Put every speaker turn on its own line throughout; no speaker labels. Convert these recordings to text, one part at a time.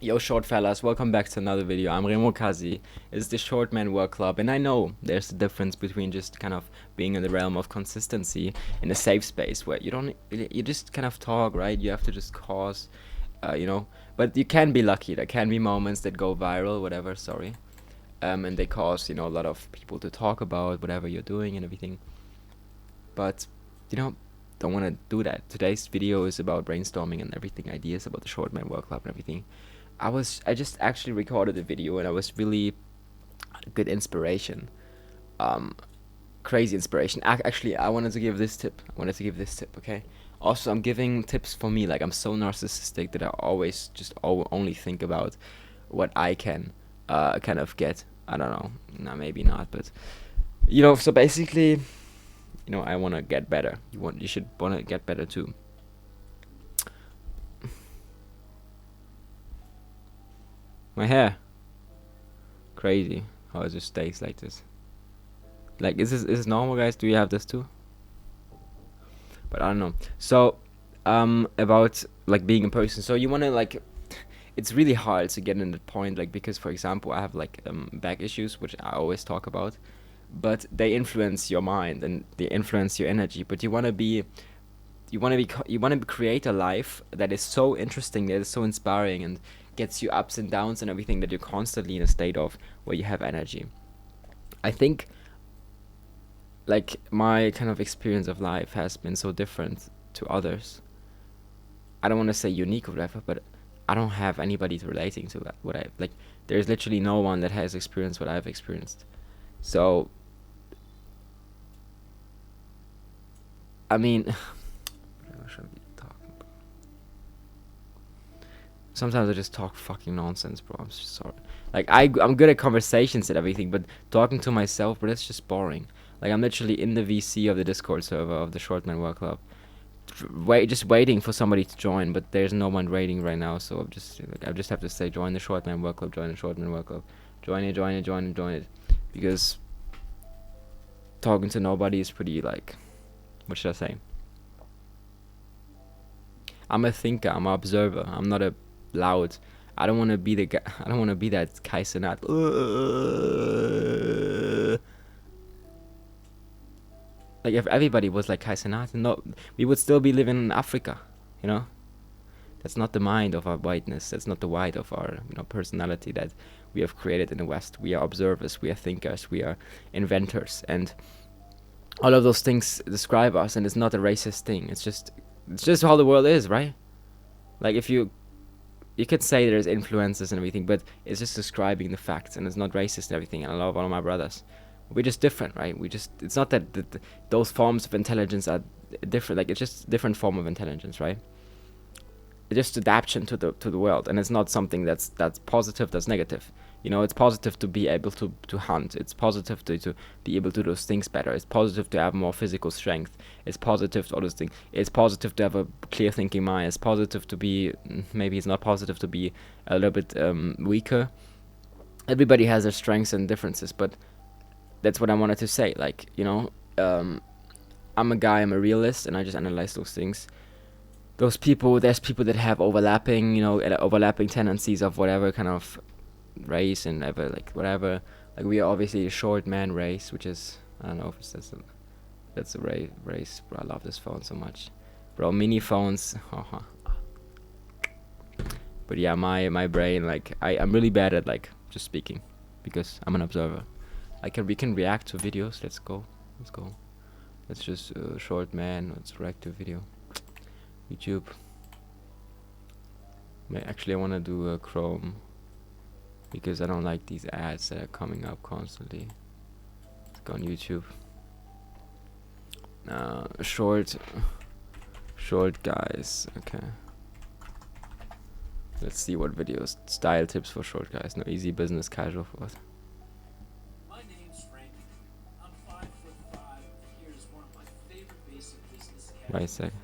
Yo, short fellas, welcome back to another video. I'm Remo Kazi. It's the Short Man Work Club, and I know there's a difference between just kind of being in the realm of consistency in a safe space where you just kind of talk, right? You have to just cause, you know, but you can be lucky. There can be moments that go viral, whatever, sorry. And they cause, a lot of people to talk about whatever you're doing and everything. But, you know, don't want to do that. Today's video is about brainstorming and everything, ideas about the Short Man Work Club and everything. I just actually recorded a video and I was really good inspiration, crazy inspiration. Actually, I wanted to give this tip. Okay. Also, I'm giving tips for me. Like, I'm so narcissistic that I always just only think about what I can kind of get. I don't know. No, maybe not, but so basically, I want to get better. You should want to get better too. My hair, crazy how it just stays like this. Like, is this normal, guys? Do you have this too? But I don't know. So about like being a person, so you want to like, it's really hard to get in the point, like, because for example I have like back issues, which I always talk about, but they influence your mind and they influence your energy. But you want to create a life that is so interesting, that is so inspiring, and gets you ups and downs and everything, that you're constantly in a state of where you have energy. I think, like, my kind of experience of life has been so different to others. I don't want to say unique or whatever, but I don't have anybody relating to that. There's literally no one that has experienced what I've experienced. So, I mean, sometimes I just talk fucking nonsense, bro. I'm just sorry. Like, I'm good at conversations and everything, but talking to myself, but it's just boring. Like, I'm literally in the VC of the Discord server of the Short Man Work Club, just waiting for somebody to join, but there's no one waiting right now. So I just have to say, join the Short Man Work Club, join the Short Man Work Club, join it, because talking to nobody is pretty, like, what should I say? I'm a thinker. I'm an observer. I'm not a loud. I don't want to be the guy. I don't want to be that Kai Cenat. Like, if everybody was like Kai Cenat, no, we would still be living in Africa. That's not the mind of our whiteness. That's not the white of our personality that we have created in the West. We are observers. We are thinkers. We are inventors, and all of those things describe us. And it's not a racist thing. It's just how the world is, right? Like, if you could say there's influences and everything, but it's just describing the facts, and it's not racist and everything. And I love all of my brothers. We're just different, right? It's not that those forms of intelligence are different. Like, it's just a different form of intelligence, right? It's just adaptation to the world, and it's not something that's positive, that's negative. It's positive to be able to hunt. It's positive to be able to do those things better. It's positive to have more physical strength. It's positive to all those things. It's positive to have a clear thinking mind. It's positive to be, maybe it's not positive to be a little bit weaker. Everybody has their strengths and differences, but that's what I wanted to say. Like, I'm a guy, I'm a realist, and I just analyze those things. There's people that have overlapping tendencies of whatever kind of race and ever, like, whatever. Like, we are obviously a short man race, which is, I don't know if that's a race. Bro, I love this phone so much, bro. Mini phones. But yeah, my brain, like, I'm really bad at, like, just speaking, because I'm an observer. We can react to videos. Let's go. Let's just short man. Let's react to a video. YouTube. Actually, I want to do a Chrome, because I don't like these ads that are coming up constantly. Let's go on YouTube. Short guys. Okay. Let's see what videos. Style tips for short guys. No, easy business, casual for what?
My name's Frankie. I'm 5'5". Here's one of my favorite basic business casual.
Wait a second.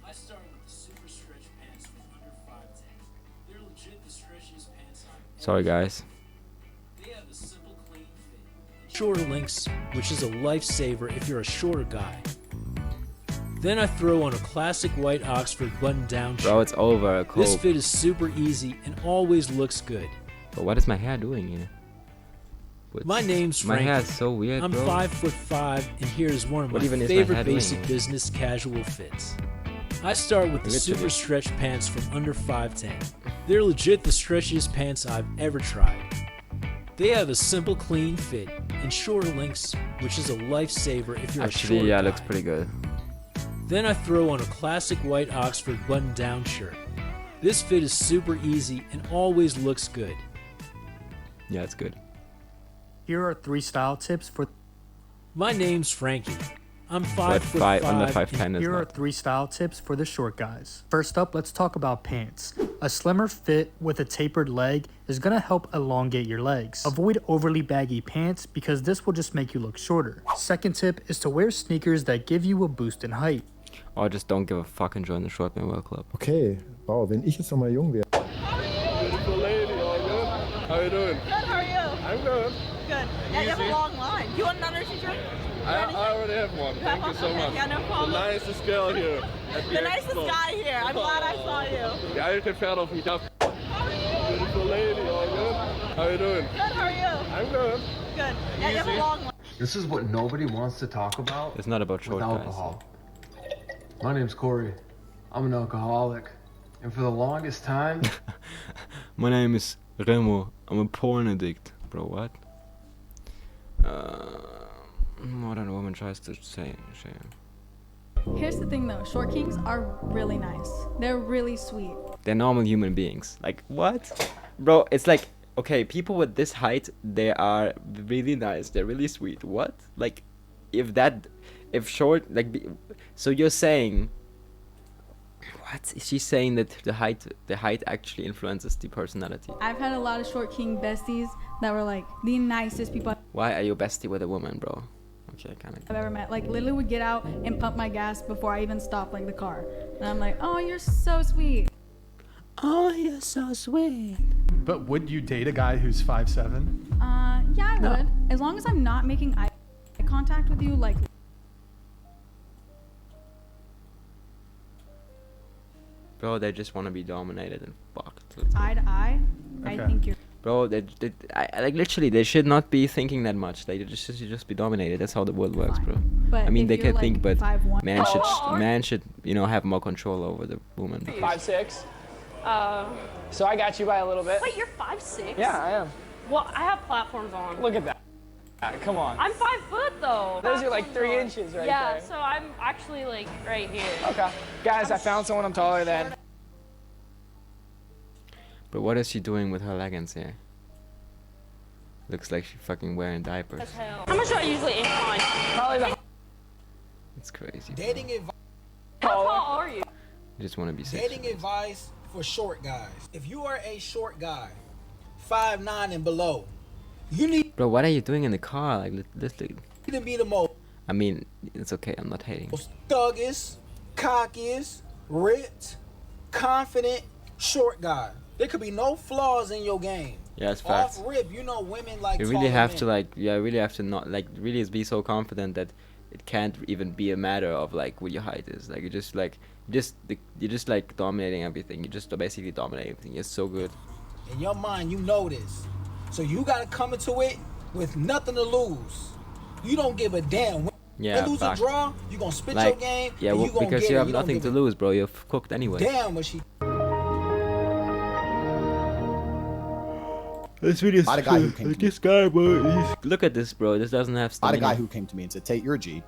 I started with the super stretch pants from under 5'10". They're legit the stretchiest pants I've
Sorry, guys.
They have a simple, clean fit. Shorter links, which is a lifesaver if you're a shorter guy. Then I throw on a classic white Oxford button-down shirt.
Bro, it's over.
This
Cope.
fit is super easy and always looks good.
But what is my hair doing here?
My name's
My
Frankie.
hair is so weird,
I'm
bro.
5'5", and here's one of
What
my
even is my
favorite
hair doing
basic
here?
business casual fits. I start with the
Literally.
super stretch pants from under 5'10". They're legit the stretchiest pants I've ever tried. They have a simple, clean fit and shorter lengths, which is a lifesaver if you're a
Actually,
short
yeah,
guy.
looks pretty good.
Then I throw on a classic white Oxford button-down shirt. This fit is super easy and always looks good.
Yeah, it's good.
Here are 3 style tips for.
My name's Frankie. I'm
But
5'5",
under
and
5'10" is
Here are
not.
3 style tips for the short guys. First up, let's talk about pants. A slimmer fit with a tapered leg is gonna help elongate your legs. Avoid overly baggy pants because this will just make you look shorter. Second tip is to wear sneakers that give you a boost in height.
Or just don't give a fuck and join the Short Man World Club.
Okay, wow, wenn ich jetzt noch mal jung wäre.
Beautiful lady, all good? How you doing?
Good, how are you?
I'm good.
Good. Yeah, you have a long line. You want another t-shirt?
I already have one. Thank you so
Okay,
much.
yeah, no
The
problem.
nicest girl here at the
The nicest
expo.
guy here. I'm glad I saw you.
Die alte fährt auf mich ab. Beautiful lady, all good? How you doing?
Good, how are you?
I'm good.
Good. Yeah, you have a long line.
This is what nobody wants to talk about
It's not about
with
short guys.
alcohol. My name's Corey. I'm an alcoholic. And for the longest time,
My name is Remo. I'm a porn addict. Bro, what? Modern woman tries to say.
Here's the thing though, short kings are really nice. They're really sweet.
They're normal human beings. Like, what? Bro, it's like, okay, people with this height, they are really nice. They're really sweet. What? Like, if short, like, so you're saying, what? Is she saying that the height actually influences the personality?
I've had a lot of short king besties that were like the nicest people
Why are you bestie with a woman, bro? Okay, kind of.
I've ever met. Like literally would get out and pump my gas before I even stopped like the car. And I'm like, oh, you're so sweet.
Oh, you're so sweet.
But would you date a guy who's 5'7"?
Yeah, I
No.
would. As long as I'm not making eye contact with you, like
Bro, they just want to be dominated and fucked.
eye to eye. I
Okay.
think you're
Bro, like literally, they should not be thinking that much. They should just be dominated. That's how the world works, bro.
But
I mean,
if
they
you're,
can
like,
think, but
5'1"
man should, have more control over the woman. because-
5'6". So I got you by a little bit.
Wait, you're 5'6"?
Yeah, I am.
Well, I have platforms on.
Look at that. Come on.
I'm 5 foot though.
Those are like
Platforms
3
on.
inches right
yeah,
there.
so I'm actually like right here.
Okay. Guys, I found someone I'm taller than.
But what is she doing with her leggings here? Looks like she's fucking wearing diapers.
As hell. How much do I usually incline?
Probably the
It's crazy.
Dating advice.
How tall are you?
I just want to be
Dating
sexy.
advice for short guys. If you are a short guy, 5'9" and below, you need
Bro, what are you doing in the car? Like, literally.
to be the most
I mean, it's okay. I'm not hating.
thuggiest, cockiest, ripped, confident, short guy. There could be no flaws in your game.
Yeah, it's facts.
Off rip, you know women like
You really
taller
have
men.
to really have to not really be so confident that it can't even be a matter of like what your height is. Like you're just like dominating everything. You just basically dominate everything. It's so good.
In your mind, you know this. So you gotta come into it with nothing to lose. You don't give a damn.
Yeah,
Win, lose or
fact.
draw, you gonna spit
Like,
your game.
yeah,
and
well,
you gonna
because
get
you
it.
have
don't
nothing
give
to
a
lose, bro. You're cooked anyway.
Damn what she.
This video is
I had a guy who came to me.
this guy, bro. Look at this, bro. This doesn't have
I had a
stamina.
guy who came to me and said, Tate, you're a G.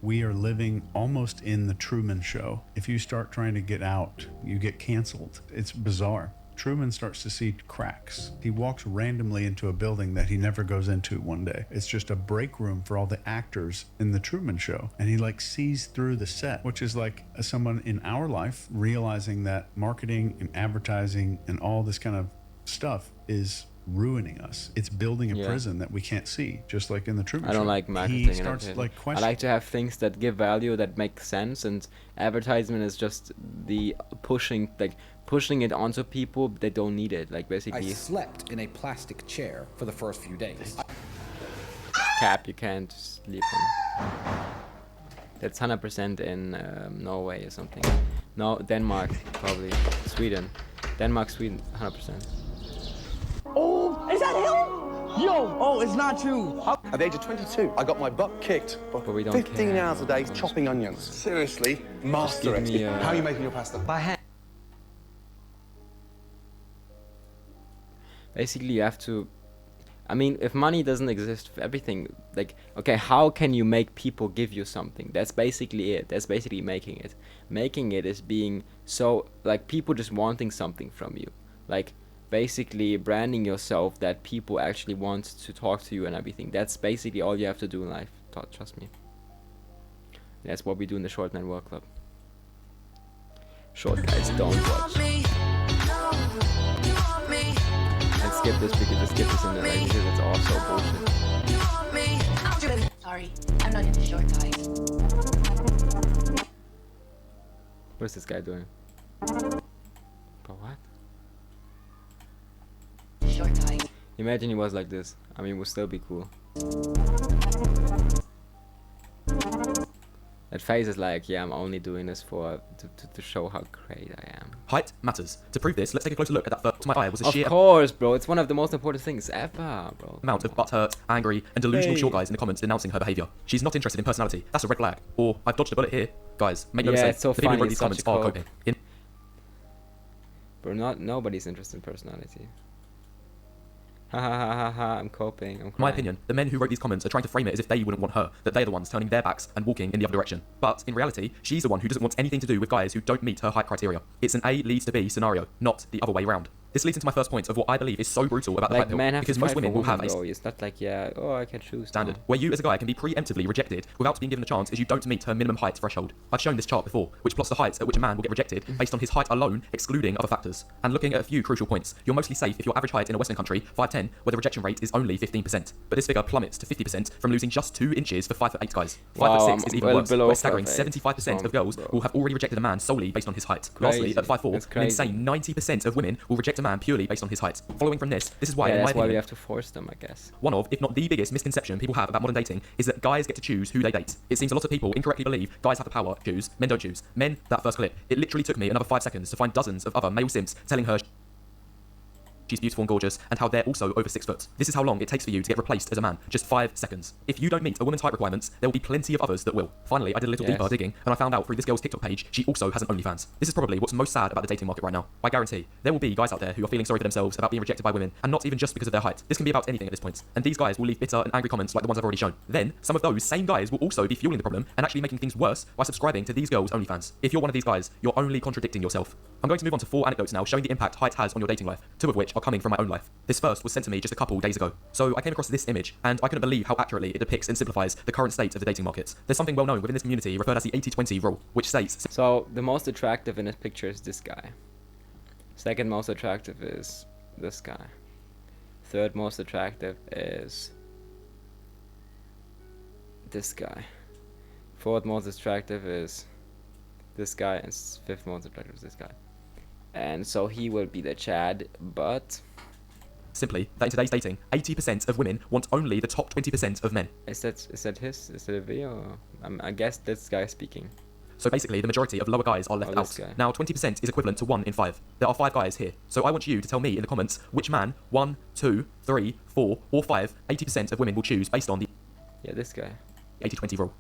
We are living almost in the Truman Show. If you start trying to get out, you get canceled. It's bizarre. Truman starts to see cracks. He walks randomly into a building that he never goes into one day. It's just a break room for all the actors in the Truman Show. And he like sees through the set, which is like someone in our life realizing that marketing and advertising and all this kind of stuff is ruining us. It's building a
Yeah.
prison that we can't see, just like in the Truman Show.
I don't like marketing.
He
and
starts
advertising.
like
I
questioning.
like to have things that give value, that make sense, and advertisement is just the pushing it onto people that don't need it. Like basically,
I slept in a plastic chair for the first few days.
cap you can't sleep on. That's 100% in Norway or something. No, Denmark, probably. Sweden. Denmark, Sweden, 100%.
Oh, is that him? Yo, oh, it's not you. At the age of 22, I got my butt kicked for
But we don't
15
care.
hours a day chopping onions. Seriously, master
give
it.
me,
How are you making your pasta? By hand.
Basically, you have to... I mean, if money doesn't exist for everything, like, okay, how can you make people give you something? That's basically it. That's basically making it. Making it is being so, like, people just wanting something from you. Like, basically branding yourself that people actually want to talk to you and everything. That's basically all you have to do in life. Trust me. That's what we do in the Short Man Work Club. Short guys don't watch. Let's skip this because let's skip this in the like because it's all so bullshit.
Sorry, I'm not into short guys.
What's this guy doing? But what?
Short guys.
Imagine he was like this. I mean, it would still be cool. That face is like, yeah, I'm only doing this for to show how great I am.
Height matters. To prove this, let's take a closer look at that first. To my eye was a
Of
sheer
course, bro. It's one of the most important things ever, bro.
amount of butthurt, angry, and delusional short guys in the comments denouncing her behaviour. She's not interested in personality. That's a red flag. Or I've dodged a bullet here. Guys, make no
Yeah,
mistake.
it's so
the people who
funny,
wrote these
such
comments
a
are
cope.
coping.
Bro, nobody's interested in personality. Ha ha ha ha ha, I'm coping. I'm
In my
crying.
opinion, the men who wrote these comments are trying to frame it as if they wouldn't want her, that they're the ones turning their backs and walking in the other direction. But in reality, she's the one who doesn't want anything to do with guys who don't meet her height criteria. It's an A leads to B scenario, not the other way round. This leads into my first point of what I believe is so brutal about the
Like,
height pill,
men have
because
to
most
fight
women
for
will have a
bro. It's not like, yeah, oh, I can choose.
standard,
No.
where you as a guy can be preemptively rejected without being given a chance as you don't meet her minimum height threshold. I've shown this chart before, which plots the heights at which a man will get rejected based on his height alone, excluding other factors. And looking at a few crucial points, you're mostly safe if your average height in a Western country, 5'10", where the rejection rate is only 15%. But this figure plummets to 50% from losing just 2 inches for 5'8" guys. 5'6"
Wow,
is even
well
worse,
below
where staggering
5'8".
75% of girls will have already rejected a man solely based on his height.
Crazy.
Lastly, at 5'4",
That's
an
crazy.
insane 90% of women will reject a man purely based on his height. Following from this is why,
Yeah,
in my
that's why
opinion,
we have to force them, I guess.
one of, if not the biggest misconception people have about modern dating is that guys get to choose who they date. It seems a lot of people incorrectly believe guys have the power to choose, men don't choose. Men, that first clip, it literally took me another 5 seconds to find dozens of other male simps telling her she's beautiful and gorgeous, and how they're also over 6 foot. This is how long it takes for you to get replaced as a man. Just 5 seconds. If you don't meet a woman's height requirements, there will be plenty of others that will. Finally, I did a little deeper digging, and I found out through this girl's TikTok page, she also has an OnlyFans. This is probably what's most sad about the dating market right now. I guarantee, there will be guys out there who are feeling sorry for themselves about being rejected by women, and not even just because of their height. This can be about anything at this point. And these guys will leave bitter and angry comments like the ones I've already shown. Then, some of those same guys will also be fueling the problem and actually making things worse by subscribing to these girls' OnlyFans. If you're one of these guys, you're only contradicting yourself. I'm going to move on to 4 anecdotes now showing the impact height has on your dating life, 2 of which are coming from my own life. This first was sent to me just a couple days ago. So I came across this image, and I couldn't believe how accurately it depicts and simplifies the current state of the dating market. There's something well known within this community referred as the 80-20 rule, which states...
So, the most attractive in this picture is this guy. Second most attractive is this guy. Third most attractive is this guy. Fourth most attractive is this guy, and fifth most attractive is this guy. And so he will be the Chad, but...
Simply, that in today's dating, 80% of women want only the top 20% of men.
Is that a video? I guess this guy speaking.
So basically, the majority of lower guys are left out.
Guy.
Now, 20% is equivalent to 1 in 5. There are 5 guys here. So I want you to tell me in the comments which man, 1, 2, 3, 4, or 5, 80% of women will choose based on the...
Yeah, this guy.
80-20 rule.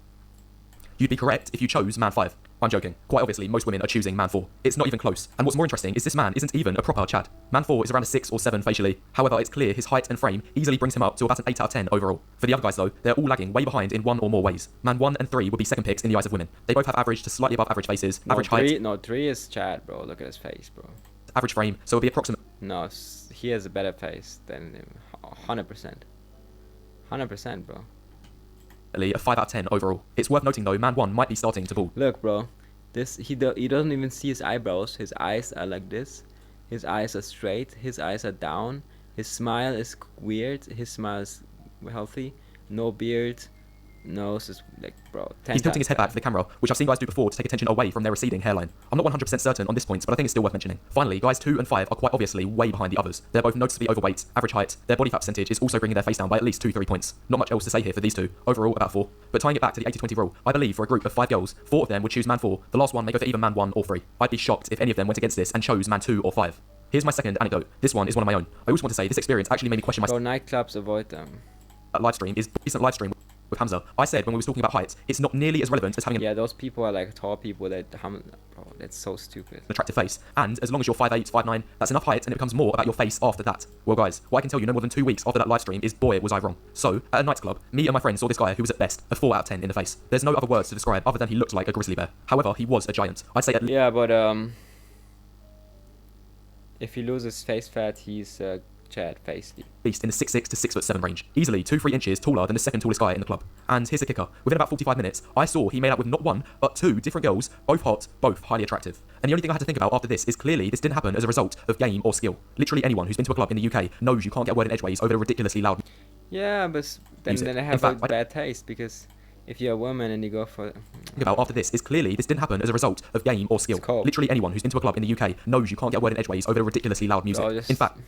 You'd be correct if you chose man 5. I'm joking. Quite obviously, most women are choosing man 4. It's not even close. And what's more interesting is this man isn't even a proper Chad. Man 4 is around a 6 or 7 facially. However, it's clear his height and frame easily brings him up to about an 8 out of 10 overall. For the other guys though, they're all lagging way behind in 1 or more ways. Man 1 and 3 would be second picks in the eyes of women. They both have average to slightly above average faces, average height.
No, 3 is Chad, bro. Look at his face, bro.
Average frame, so it'll be approximate.
No, he has a better face than him. 100%. 100%, bro.
A 5 out of 10 overall. It's worth noting though, man 1 might be starting to ball.
Look, bro. He doesn't even see his eyebrows. His eyes are like this. His eyes are straight. His eyes are down. His smile is weird. His smile is healthy. No beard. nose is like, bro, 10
He's tilting his
times
head back to the camera, which I've seen guys do before to take attention away from their receding hairline. I'm not 100% certain on this point, but I think it's still worth mentioning. Finally, guys 2 and 5 are quite obviously way behind the others. They're both noticeably overweight, average height, their body fat percentage is also bringing their face down by at least 2-3 points. Not much else to say here for these two. Overall, about 4. But tying it back to the 80-20 rule, I believe for a group of 5 girls, 4 of them would choose man 4, the last one may go for either man 1 or 3. I'd be shocked if any of them went against this and chose man 2 or 5. Here's my second anecdote. This one is one of my own. I also want to say this experience actually made me question
Bro, nightclubs, avoid them.
live stream is recent live stream with Hamza. I said when we were talking about height, it's not nearly as relevant as having
Yeah, those people are like tall people that bro, that's so stupid.
an attractive face. And as long as you're 5'8", 5'9", that's enough height and it becomes more about your face after that. Well guys, what I can tell you no more than 2 weeks after that live stream is boy was I wrong. So, at a nightclub, me and my friend saw this guy who was at best a 4 out of 10 in the face. There's no other words to describe other than he looked like a grizzly bear. However, he was a giant. I'd say at
Yeah, but if he loses face fat, he's Chad face.
least in the 6'6" to 6'7" range. Easily 2-3 inches taller than the second tallest guy in the club. And here's the kicker. Within about 45 minutes, I saw he made out with not 1, but 2 different girls, both hot, both highly attractive. And the only thing I had to think about after this is clearly this didn't happen as a result of game or skill. Literally anyone who's been to a club in the UK knows you can't get a word in edgeways over the ridiculously loud
Yeah, but then I have a bad taste because if you're a woman and you go for
about after this is clearly this didn't happen as a result of game or skill. Literally anyone who's been to a club in the UK knows you can't get a word in edgeways over the ridiculously loud music. In fact,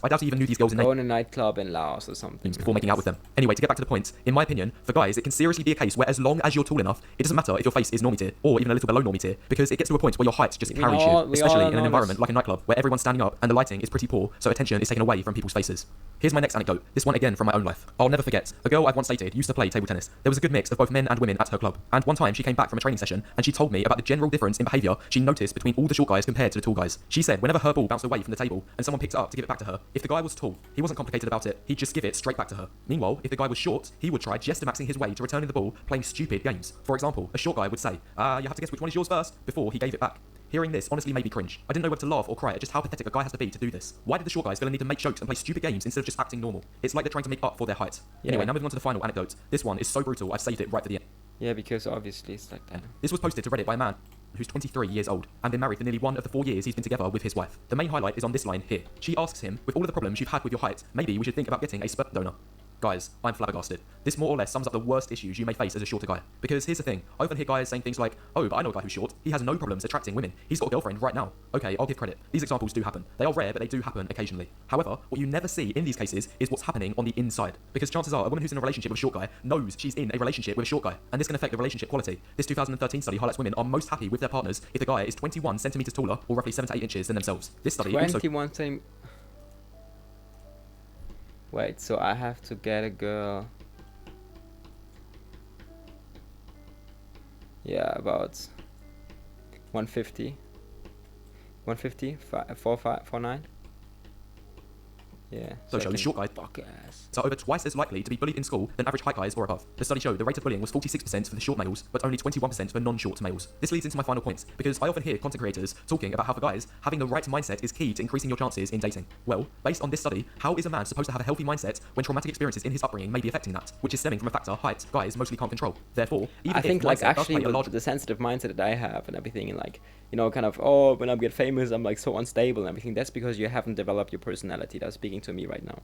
I doubt he even knew these girls' names.
Go in a nightclub in Laos or something
before making out with them. Anyway, to get back to the point, in my opinion, for guys, it can seriously be a case where as long as you're tall enough, it doesn't matter if your face is normie tier or even a little below normie tier, because it gets to a point where your height just carries you, especially in an environment like a nightclub where everyone's standing up and the lighting is pretty poor, so attention is taken away from people's faces. Here's my next anecdote, this one again from my own life. I'll never forget, a girl I've once dated used to play table tennis. There was a good mix of both men and women at her club, and one time she came back from a training session and she told me about the general difference in behaviour she noticed between all the short guys compared to the tall guys. She said whenever her ball bounced away from the table and someone picked it up to give it back to her, if the guy was tall, he wasn't complicated about it, he'd just give it straight back to her. Meanwhile, if the guy was short, he would try Gestamaxing his way to returning the ball, playing stupid games. For example, a short guy would say, you have to guess which one is yours first, before he gave it back. Hearing this honestly made me cringe. I didn't know whether to laugh or cry at just how pathetic a guy has to be to do this. Why did the short guys feel a need to make jokes and play stupid games instead of just acting normal? It's like they're trying to make up for their height.
Yeah.
Anyway, now moving on to the final anecdote. This one is so brutal, I've saved it right for the end.
Yeah, because obviously it's like that.
This was posted to Reddit by a man who's 23 years old and been married for nearly 1 of the 4 years he's been together with his wife. The main highlight is on this line here. She asks him, with all of the problems you've had with your height, maybe we should think about getting a sperm donor. Guys, I'm flabbergasted. This more or less sums up the worst issues you may face as a shorter guy. Because here's the thing, I often hear guys saying things like, oh, but I know a guy who's short, he has no problems attracting women, he's got a girlfriend right now. Okay, I'll give credit. These examples do happen. They are rare, but they do happen occasionally. However, what you never see in these cases is what's happening on the inside. Because chances are, a woman who's in a relationship with a short guy knows she's in a relationship with a short guy, and this can affect the relationship quality. This 2013 study highlights women are most happy with their partners if the guy is 21 centimeters taller, or roughly 7 to 8 inches than themselves. This study
21 cm. Wait, so I have to get a girl. Yeah, about 150. 150, 4'9". Yeah.
So shows short guys are over twice as likely to be bullied in school than average height guys or above. The study showed the rate of bullying was 46% for the short males, but only 21% for non-short males. This leads into my final points, because I often hear content creators talking about how for guys, having the right mindset is key to increasing your chances in dating. Well, based on this study, how is a man supposed to have a healthy mindset when traumatic experiences in his upbringing may be affecting that, which is stemming from a factor height guys mostly can't control. Therefore, even
I think like actually the sensitive mindset that I have and everything, and like, you know, kind of, oh, when I get famous, I'm like so unstable and everything. That's because you haven't developed your personality. That's speaking to me right now.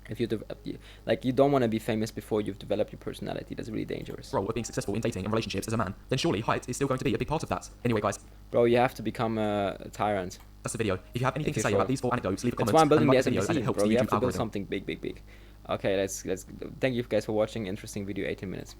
If you don't want to be famous before you've developed your personality. That's really dangerous.
Role of being successful in dating and relationships as a man, then surely height is still going to be a big part of that. Anyway, guys.
Bro, you have to become a tyrant.
That's the video. If you have anything to say about these 4 anecdotes, leave a comment.
That's why I'm building
and
the
like the video as it
SMWC,
helps
bro.
the
You
YouTube
have to build
algorithm.
something big. Okay, let's thank you guys for watching. Interesting video, 18 minutes.